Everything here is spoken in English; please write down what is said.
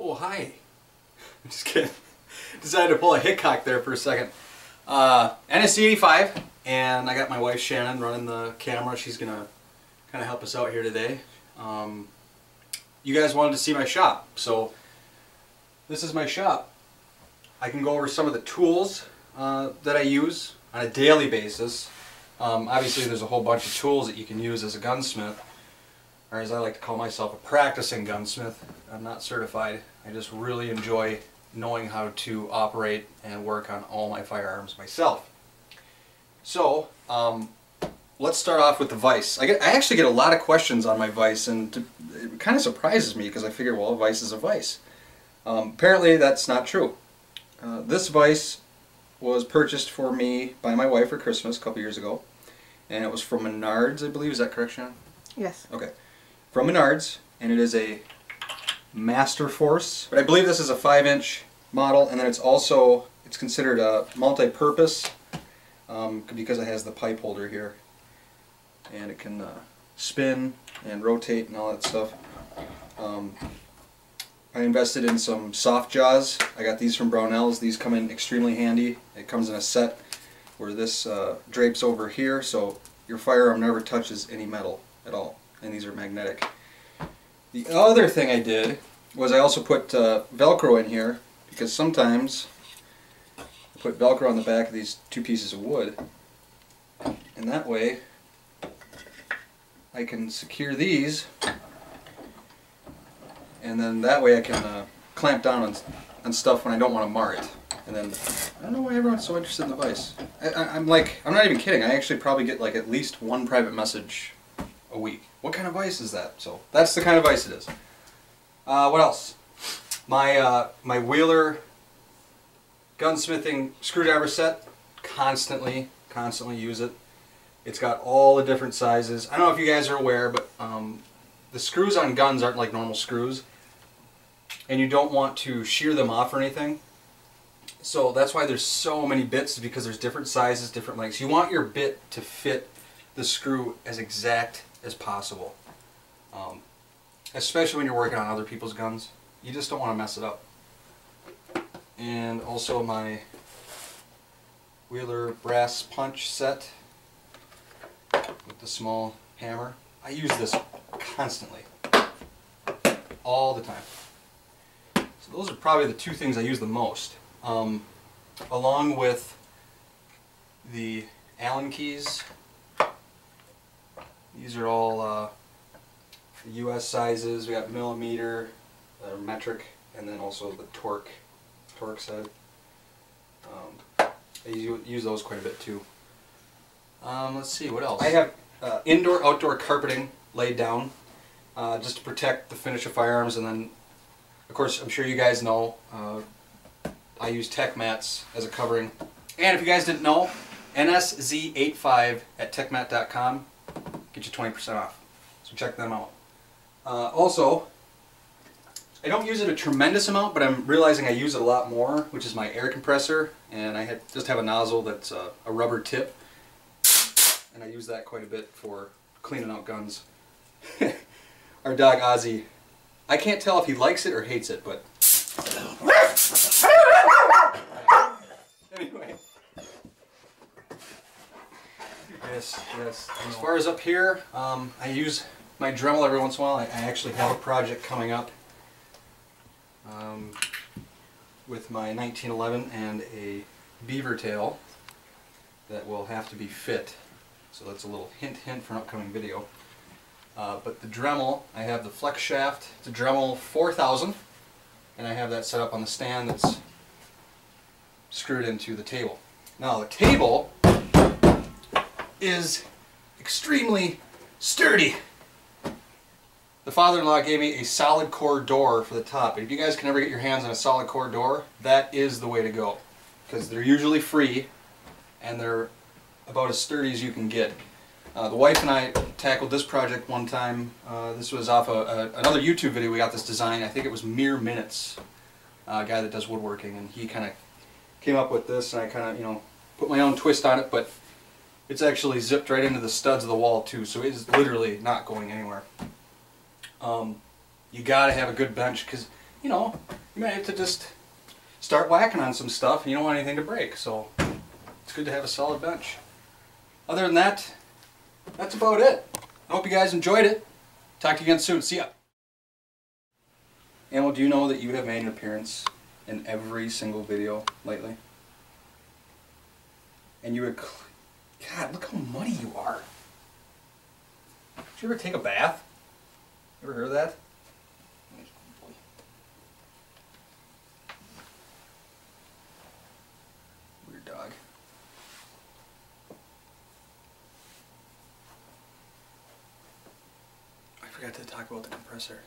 Oh, hi. I'm just kidding. Decided to pull a Hickok there for a second. nsz85, and I got my wife Shannon running the camera. She's going to kind of help us out here today. You guys wanted to see my shop, so this is my shop. I can go over some of the tools that I use on a daily basis. Obviously there's a whole bunch of tools that you can use as a gunsmith, or as I like to call myself, a practicing gunsmith. I'm not certified. I just really enjoy knowing how to operate and work on all my firearms myself. So let's start off with the Vise. I actually get a lot of questions on my Vise, and it kind of surprises me because I figure, well, a Vise is a Vise. Apparently that's not true. This Vise was purchased for me by my wife for Christmas a couple years ago, and it was from Menards, I believe. Is that correct, Shannon? Yes. Okay. From Menards, and it is a Master Force, but I believe this is a 5-inch model, and then it's considered a multi-purpose because it has the pipe holder here, and it can spin and rotate and all that stuff. I invested in some soft jaws. I got these from Brownells. These come in extremely handy. It comes in a set where this drapes over here, so your firearm never touches any metal at all, and these are magnetic. The other thing I did was I also put Velcro in here, because sometimes I put Velcro on the back of these two pieces of wood, and that way I can secure these, and then that way I can clamp down on stuff when I don't want to mar it. And then I don't know why everyone's so interested in the Vise. I'm not even kidding. I actually probably get like at least one private message a week. What kind of Vise is that? So that's the kind of Vise it is. What else? My Wheeler gunsmithing screwdriver set. Constantly use it. It's got all the different sizes. I don't know if you guys are aware, but the screws on guns aren't like normal screws, and you don't want to shear them off or anything. So that's why there's so many bits, because there's different sizes, different lengths. You want your bit to fit the screw as exact as possible, especially when you're working on other people's guns. You just don't want to mess it up. And also my Wheeler brass punch set with the small hammer. I use this constantly, all the time. So those are probably the two things I use the most, along with the Allen keys. These are all US sizes. We got millimeter, metric, and then also the torque side. I use those quite a bit too. Let's see, what else? I have indoor-outdoor carpeting laid down just to protect the finish of firearms, and then, of course, I'm sure you guys know, I use tech mats as a covering. And if you guys didn't know, nsz85 at techmat.com. Get you 20% off. So check them out. Also, I don't use it a tremendous amount, but I'm realizing I use it a lot more, which is my air compressor. And I just have a nozzle that's a rubber tip. And I use that quite a bit for cleaning out guns. Our dog Ozzy, I can't tell if he likes it or hates it, but anyway. Yes. As far as up here, I use my Dremel every once in a while. I actually have a project coming up with my 1911 and a beaver tail that will have to be fit. So that's a little hint for an upcoming video. But the Dremel, I have the flex shaft. It's a Dremel 4000, and I have that set up on the stand that's screwed into the table. Now the table is extremely sturdy. The father-in-law gave me a solid core door for the top. If you guys can ever get your hands on a solid core door, that is the way to go, because they're usually free and they're about as sturdy as you can get. The wife and I tackled this project one time. This was off another YouTube video. We got this design. I think it was Mere Minutes, a guy that does woodworking, and he kind of came up with this, and I kind of, put my own twist on it, but it's actually zipped right into the studs of the wall too, so it is literally not going anywhere. You gotta have a good bench, because you know, you might have to just start whacking on some stuff and you don't want anything to break. So it's good to have a solid bench. Other than that, that's about it. I hope you guys enjoyed it. Talk to you again soon. See ya. Emil, do you know that you have made an appearance in every single video lately? And you were... God, look how muddy you are. Did you ever take a bath? Ever heard of that? Weird dog. I forgot to talk about the compressor.